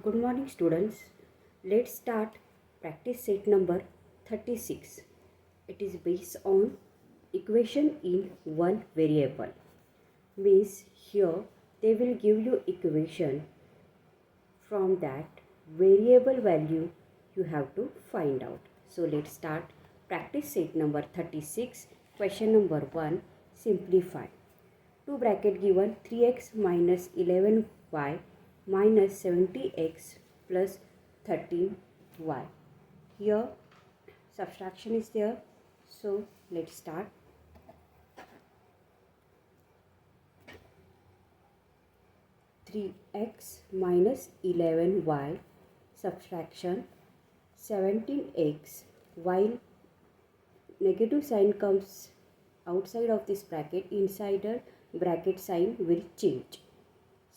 Good morning, students. Let's start practice set number 36. It is based on equation in one variable. Means here they will give you equation. From that variable value you have to find out. So let's start practice set number 36. Question number 1. Simplify. Two bracket given 3x minus 11y minus 70x plus 13y. Here subtraction is there. So let's start. Three x minus 11y subtraction 17x, while negative sign comes outside of this bracket, inside the bracket sign will change.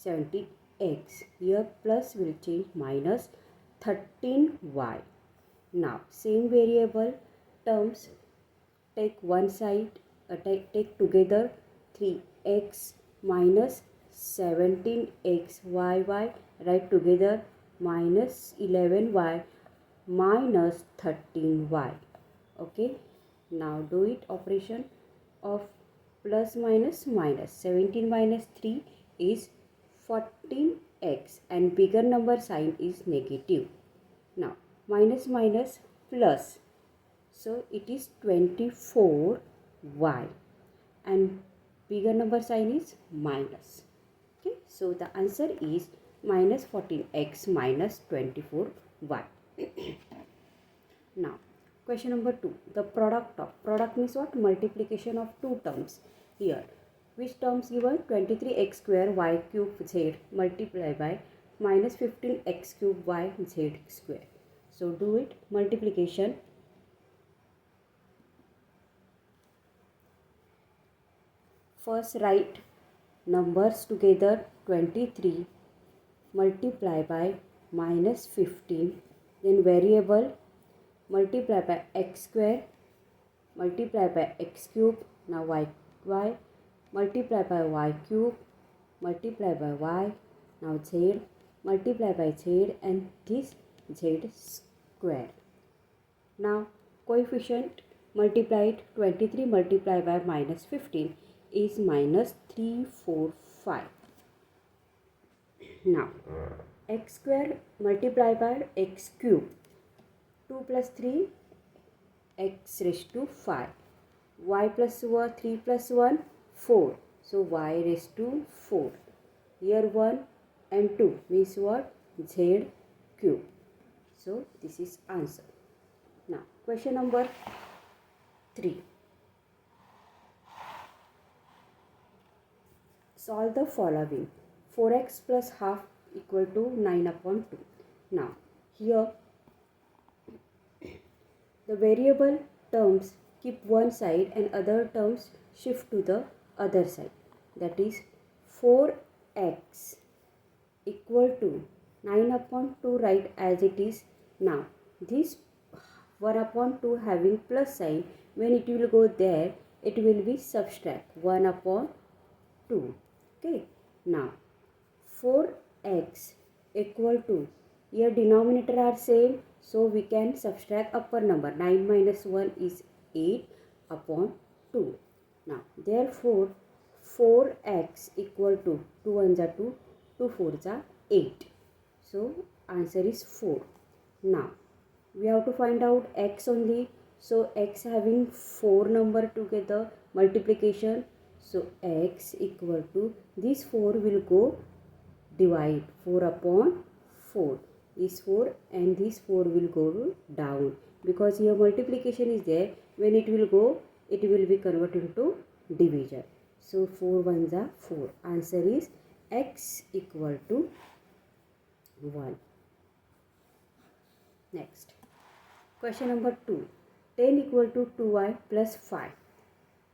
17x here plus will change minus 13y. Now same variable terms take one side, take together 3x minus 17x y write together minus 11y minus 13y. Okay, now do it operation of plus minus minus. 17 minus 3 is 14x and bigger number sign is negative. Now minus minus plus, so it is 24y and bigger number sign is minus. Okay, so the answer is minus 14x minus 24y. Now question number 2. The product of, product means what? Multiplication of two terms. Here which terms given? 23x square y cube z multiplied by minus 15x cube y z square. So do it. Multiplication. First write numbers together. 23 multiply by minus 15, then variable multiply by x square multiply by x cube, now y multiply by y cube multiply by y, now z multiply by z and this z square. Now coefficient multiplied, 23 multiplied by minus 15 is minus 345. Now x square multiplied by x cube, 2 plus 3 x raised to 5, y plus 1 3 plus 1 4, so y raised to 4. Here 1 and 2 means what? Z cube. So this is answer. Now question number 3. Solve the following. 4x plus half equal to 9 upon 2. Now here the variable terms keep one side and other terms shift to the other side. That is 4x equal to 9 upon 2 write as it is. Now this 1 upon 2 having plus sign, when it will go there it will be subtract 1 upon 2. Okay, now 4x equal to, here denominator are same, so we can subtract upper number. 9 minus 1 is 8 upon 2. Now therefore 4x equal to 2 1s are 2, 2 4s are 8. So answer is 4. Now we have to find out x only. So x having 4 number together multiplication. So x equal to, this 4 will go divide 4 upon 4. This 4 and this 4 will go down because here multiplication is there. When it will go, it will be converted into division. So 4 1s are 4. Answer is x equal to 1. Next question number 2. 10 equal to 2y plus 5.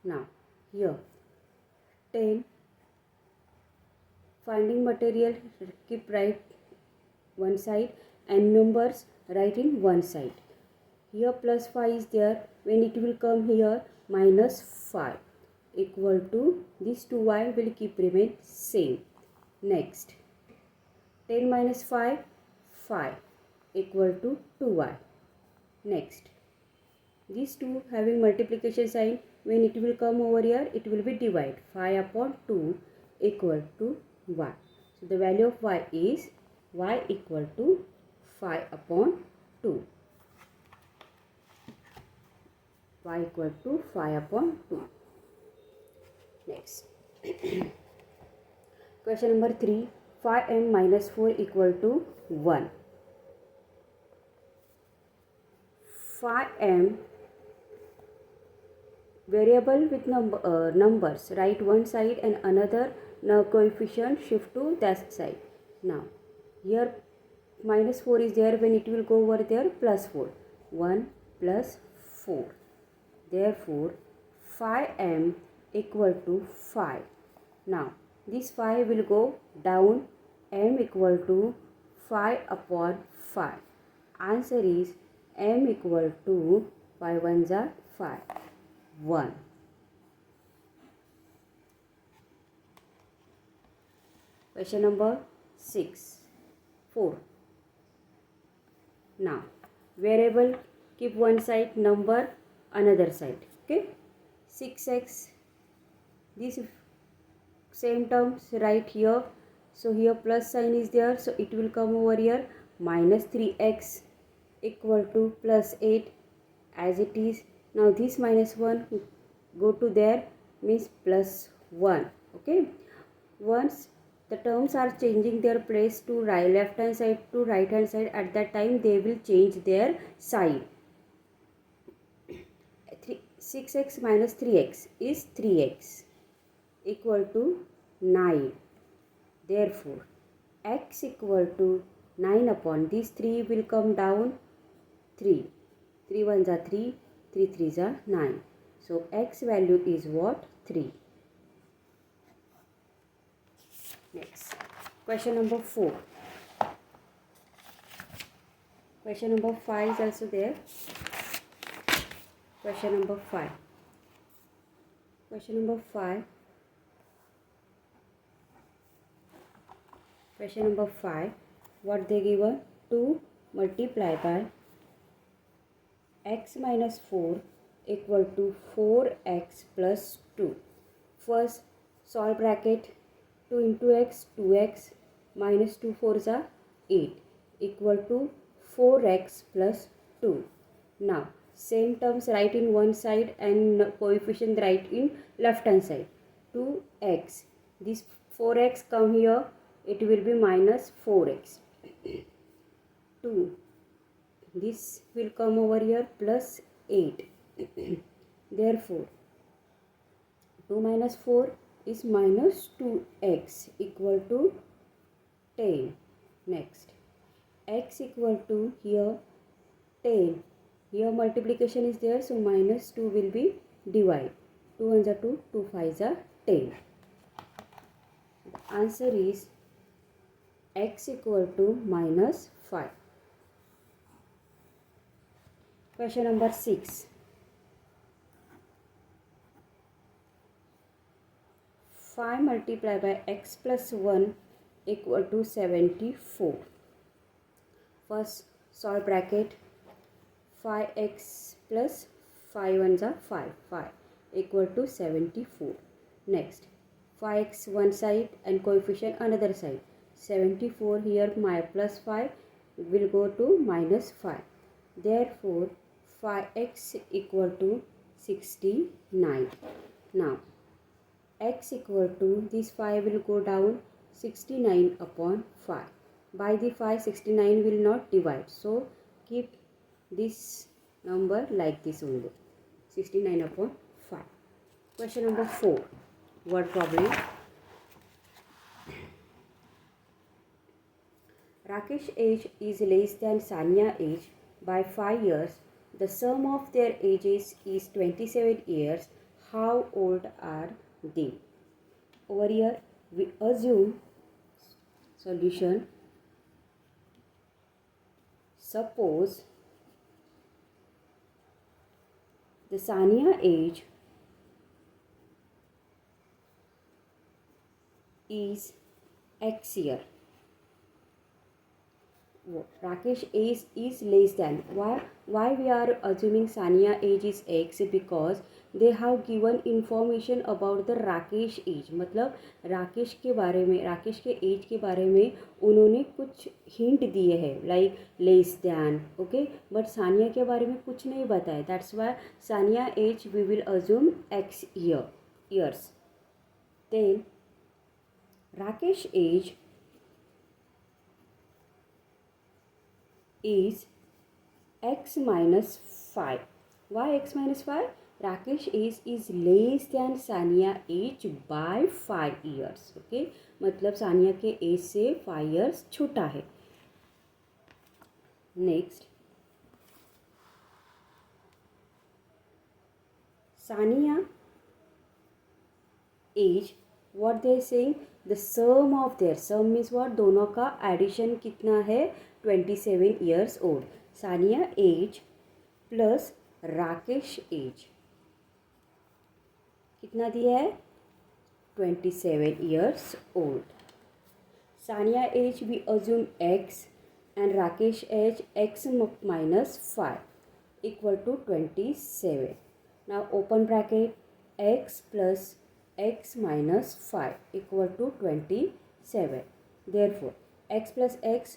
Now here 10 finding material, keep right one side and numbers write in one side. Here plus 5 is there, when it will come here minus 5 equal to, this 2y will keep remain same. Next 10 minus 5 5 equal to 2y. Next, these two having multiplication sign, when it will come over here, it will be divide. 5 upon 2 equal to y. So the value of y is y equal to 5 upon 2. Y equal to 5 upon 2. Next. Question number 3. 5m minus 4 equal to 1. 5m variable with numbers, write one side and another coefficient, shift to that side. Now here minus 4 is there, when it will go over there plus 4. 1 plus 4. Therefore 5m equal to 5. Now this 5 will go down, m equal to 5 upon 5. Answer is m equal to 5 ones are 5. 1. Question number 4. Now variable keep one side, number another side. Okay, 6x, these same terms right here. So here plus sign is there, so it will come over here. Minus 3x equal to plus 8 as it is. Now this minus 1 go to there, means plus 1. Okay, once the terms are changing their place to left hand side to right hand side, at that time they will change their side. 6x minus 3x is 3x equal to 9. Therefore x equal to 9 upon these 3 will come down, 3. 3 ones are 3, 3 threes are 9. So x value is what? 3. Next, question number 4. Question number 5 is also there. Question number 5. Question number 5. Question number 5. What they given? 2 multiplied by x minus 4 equal to 4x plus 2. First solve bracket. 2 into x, 2x, minus 2 4s are 8 equal to 4x plus 2. Now same terms write in one side and coefficient write in left hand side. 2x, this 4x come here, it will be minus 4x. 2, this will come over here plus 8. Therefore 2 minus 4 is minus 2x equal to 10. Next, x equal to here 10. Here multiplication is there, so minus 2 will be divide. 2 ones are 2, 2 5s are 10. The answer is x equal to minus 5. Question number 6. 5 multiplied by x plus 1 equal to 74. First solve bracket. 5x plus 5 ones are 5 equal to 74. Next, 5x one side and coefficient another side. 74 here, my plus 5 will go to minus 5. Therefore 5x equal to 69. Now x equal to, this 5 will go down, 69 upon 5. By the 5, 69 will not divide, so keep this number like this only, 69 upon 5. Question number 4, word problem. Rakesh age is less than Sanya age by 5 years. The sum of their ages is 27 years. How old are they? Over here we assume solution. Suppose the Sania age is X year Rakesh age is less than. Why we are assuming Sania age is X? Because they have given information about the Rakesh age. मतलब राकेश के बारे में, राकेश के as के बारे में उन्होंने कुछ हिंट दिए हैं, like less than, okay, but Sania के बारे में कुछ नहीं बताया. That's why Sania age we will assume X years. Then Rakesh age is X minus 5. Why X minus 5? Rakesh age is less than Sania age by 5 years. Okay, मतलब सानिया के as से 5 years छोटा है. Next, Sania age, what they saying, the sum of their, sum means what, दोनों का addition कितना है, 27 years old. Sania age plus Rakesh age कितना दिया है, 27 years old. Sania age we assume X and Rakesh age X minus 5 equal to 27. Now open bracket, X plus X minus 5 equal to 27. Therefore X plus X,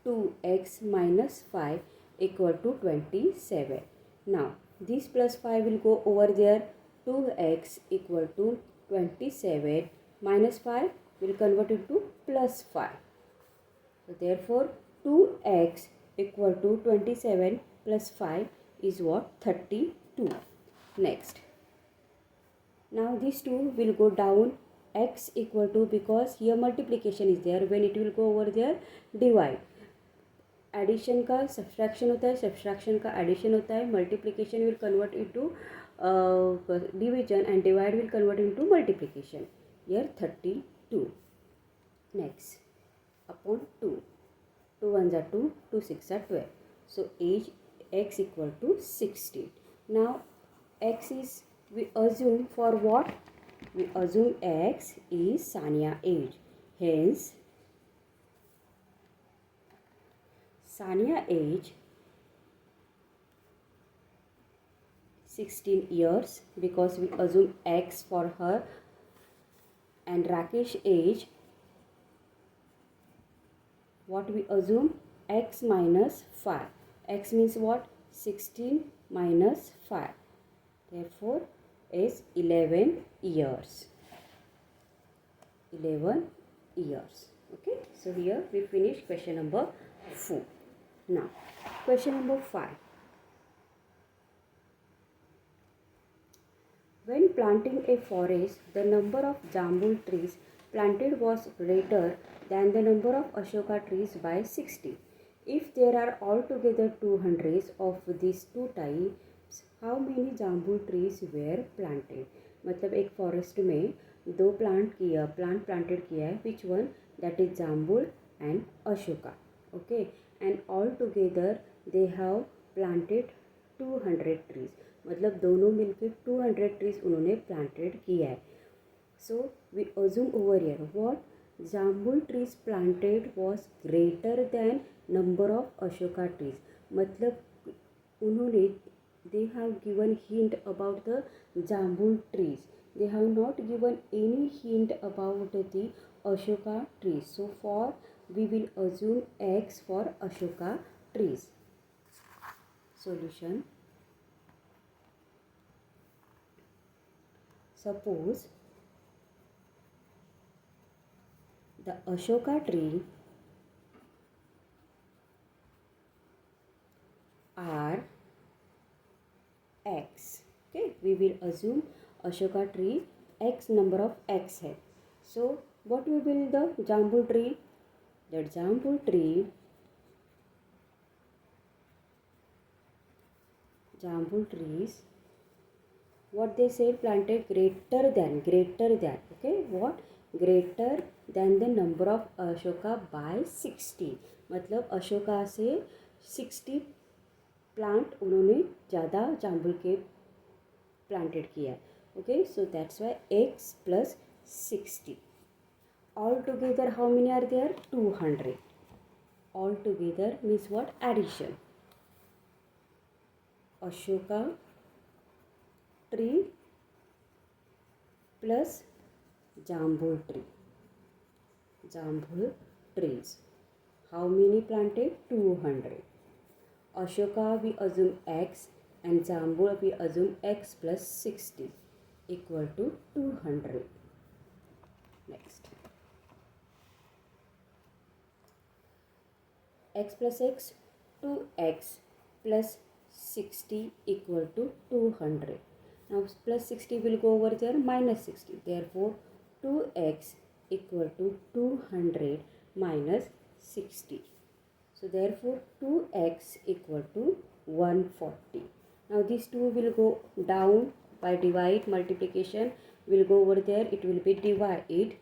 2X minus 5 equal to 27. Now this plus 5 will go over there. 2X equal to 27 minus 5 will convert into plus 5. So therefore 2X equal to 27 plus 5 is what, 32. Next, now these two will go down. X equal to, because here multiplication is there, when it will go over there, divide. Addition का subtraction होता है, subtraction का addition होता है, multiplication will convert into division and divide will convert into multiplication. Here 32. Next, upon 2, 2 1 are 2, 2 6 are 12. So age X equal to 16. Now X is, we assume for what, we assume X is Sania age. Hence Sania age 16 years, because we assume X for her, and Rakesh age, what we assume, X minus 5. X means what, 16 minus 5. Therefore is 11 years. 11 years. Okay, so here we finish question number 4. Now question number 5. When planting a forest, the number of jambul trees planted was greater than the number of ashoka trees by 60. If there are altogether 200 of these two types, how many jambul trees were planted? मतलब एक forest में दो plant planted किया है. Which one, that is jambul and ashoka. Okay, and all together they have planted 200 trees. मतलब दोनों मिलकर 200 trees उन्होंने प्लांटेड किया है. So we assume over here what, jambul trees planted was greater than number of ashoka trees. मतलब उन्होंने, they have given hint about the jambul trees. They have not given any hint about the ashoka trees. So for, we will assume X for ashoka trees. Solution. Suppose the ashoka tree are X. Okay, we will assume ashoka tree X number of X है. So what will be the jambul tree? That jambul trees what they said, planted greater than, okay, what, greater than the number of ashoka by 60. मतलब अशोका से 60 plant उन्होंने ज़्यादा जाम्बुल के planted किया है. Okay, so that's why X+ 60. All together how many are there, 200. all together means what? Addition. Ashoka tree plus Jambul tree. Jambul trees. How many planted? 200. Ashoka we assume x and Jambul we assume x plus 60 equal to 200. Next. X plus x, 2x plus 60 equal to 200. Now plus 60 will go over there, minus 60. Therefore 2x equal to 200 minus 60. So therefore 2x equal to 140. Now these two will go down by divide, multiplication will go over there. It will be divide.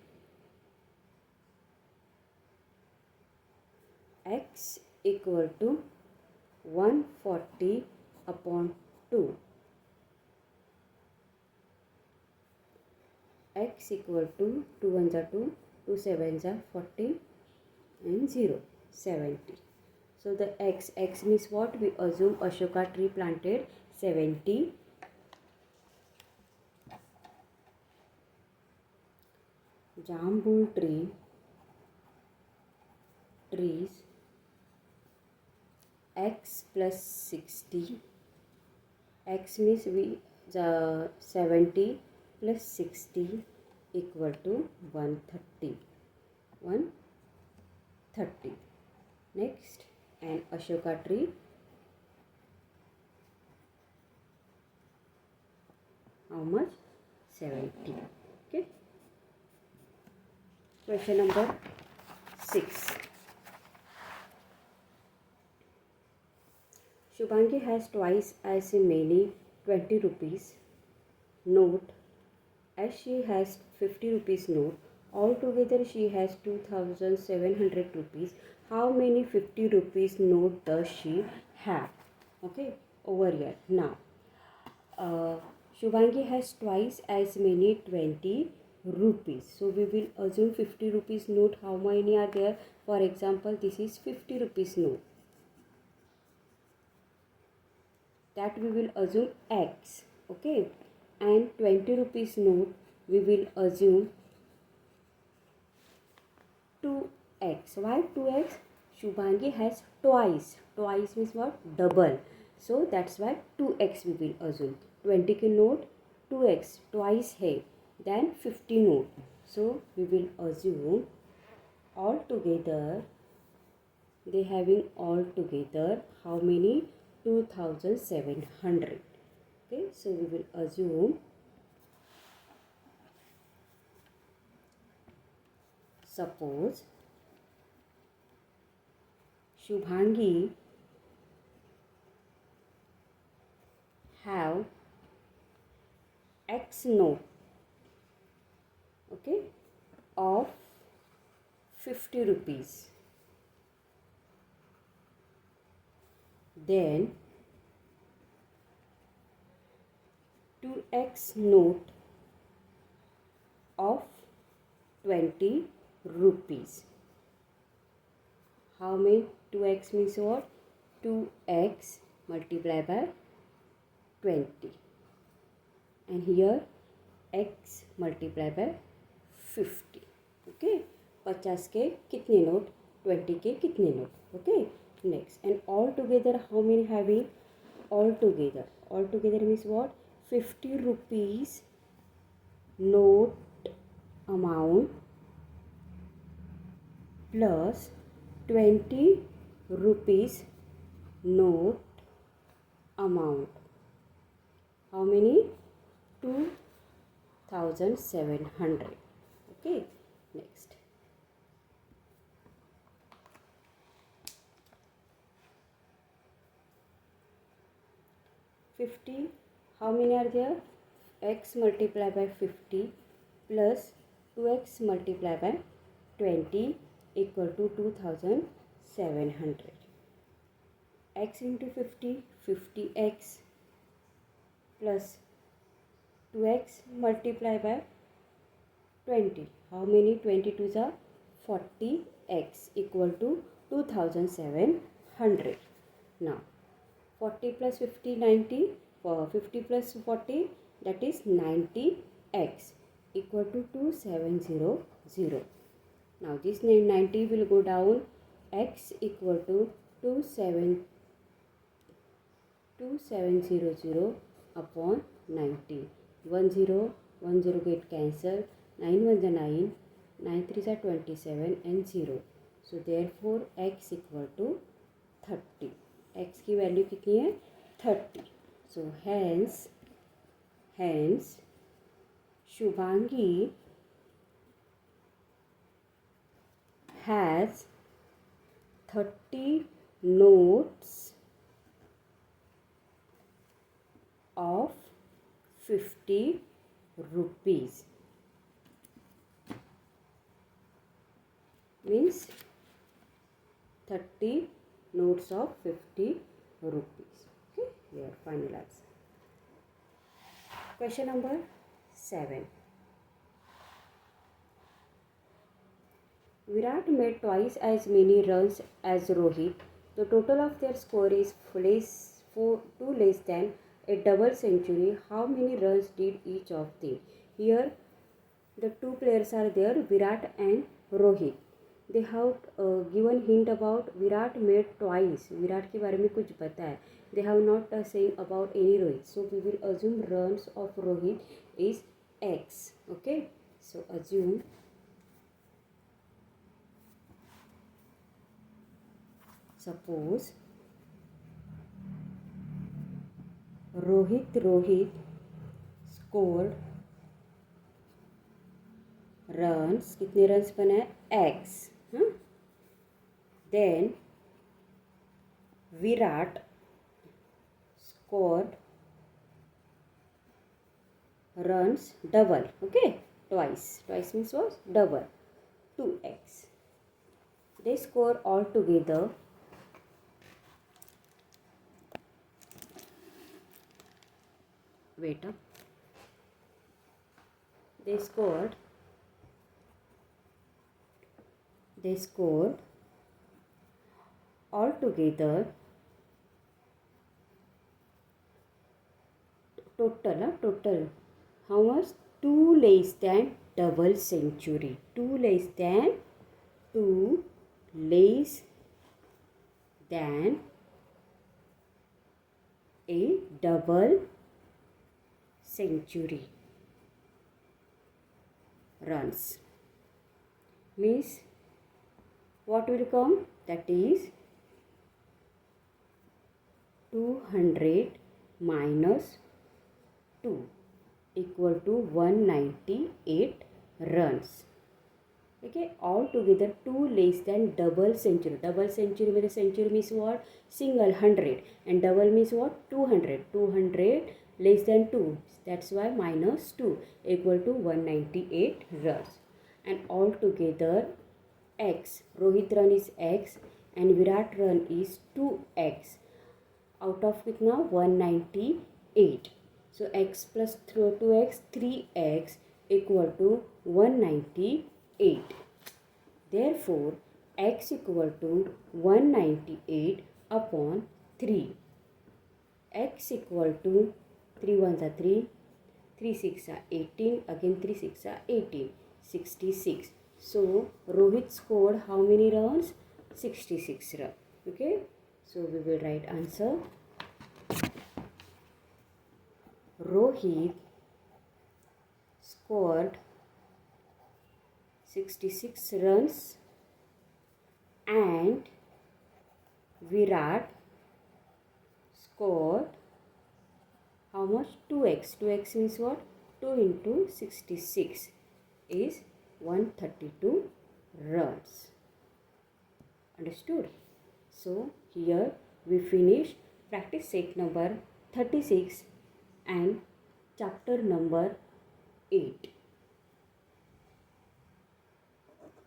X equal to 140 upon 2. X equal to 2 1s are 2, 2 7s are 40 and 0, 70. So the x means what? We assume Ashoka tree planted 70. Jambul trees x plus 60. X means we 70 plus 60 equal to 130. 130. Next, an Ashoka tree. How much? 70. Okay. Question number 6. Shubhangi has twice as many 20 rupees note as she has 50 rupees note. Altogether she has 2700 rupees. How many 50 rupees note does she have? Okay, over here. Now, Shubhangi has twice as many 20 rupees. So we will assume 50 rupees note. How many are there? For example, this is 50 rupees note. That we will assume x. Okay, and 20 rupees note we will assume 2x. Why 2x? Shubhangi has twice. Twice means what? Double. So that's why 2x we will assume. 20 के note 2x twice है. Then 50 note. So we will assume all together they having all together how many? 2700. Okay, so we will assume suppose Shubhangi have x note, okay, of 50 rupees. Then 2x note of 20 rupees. How many? 2x means what? 2x multiplied by 20. And here x multiplied by 50. Okay. 50 के कितने note? 20 के कितने note? Okay. Next. And all together how many having? All together. All together means what? 50 rupees note amount plus 20 rupees note amount. How many? 2700. Okay. Next. $50. How many are there? X multiplied by 50 plus 2x multiplied by 20 equal to 2700. X into 50, 50x plus 2x multiplied by 20. How many? 22s are 40x equal to 2700. Now 40 plus 50, 90. For 50 plus 40, that is 90x equal to 2700. Now this 90 will go down. X equal to 2700 upon 90. 10 get cancelled. 9 1 is 9. 9 3 is 27 and 0. So therefore x equal to 30. x की value कितनी है 30. So hence Shubhangi has 30 notes of 50 rupees. Means 30 notes of 50 rupees. Okay, your final answer. Question number 7. Virat made twice as many runs as Rohit. The total of their score is two less than a double century. How many runs did each of them? Here the two players are there, Virat and Rohit. They have given hint about Virat made twice. Virat के बारे में कुछ बताया. They have not saying about any Rohit. So we will assume runs of Rohit is X. Okay. So assume suppose Rohit scored runs. कितने runs बना है X. Then Virat scored runs double. Okay, twice means was double, 2x. They score all together they scored all together total how much? 2 less than double century. 2 less than a double century runs. Means what will come? That is 200 minus 2 equal to 198 runs. Okay, all together 2 less than double century. Double century means century means what? Single 100 and double means what? 200. 200 less than 2. That's why minus 2 equal to 198 runs. And all together X. Rohit run is X and Virat run is 2x. Out of it now 198. So x plus 2x 3x equal to 198. Therefore x equal to 198 upon 3. X equal to 3 1s are 3, 3 6 are 18, again 3 6 are 18, 66. So Rohit scored how many runs? 66 runs. Okay, so we will write answer. Rohit scored 66 runs and Virat scored how much? 2x. 2x means what? 2 into 66 is 132 runs. Understood? So here we finish practice set number 36 and chapter number 8.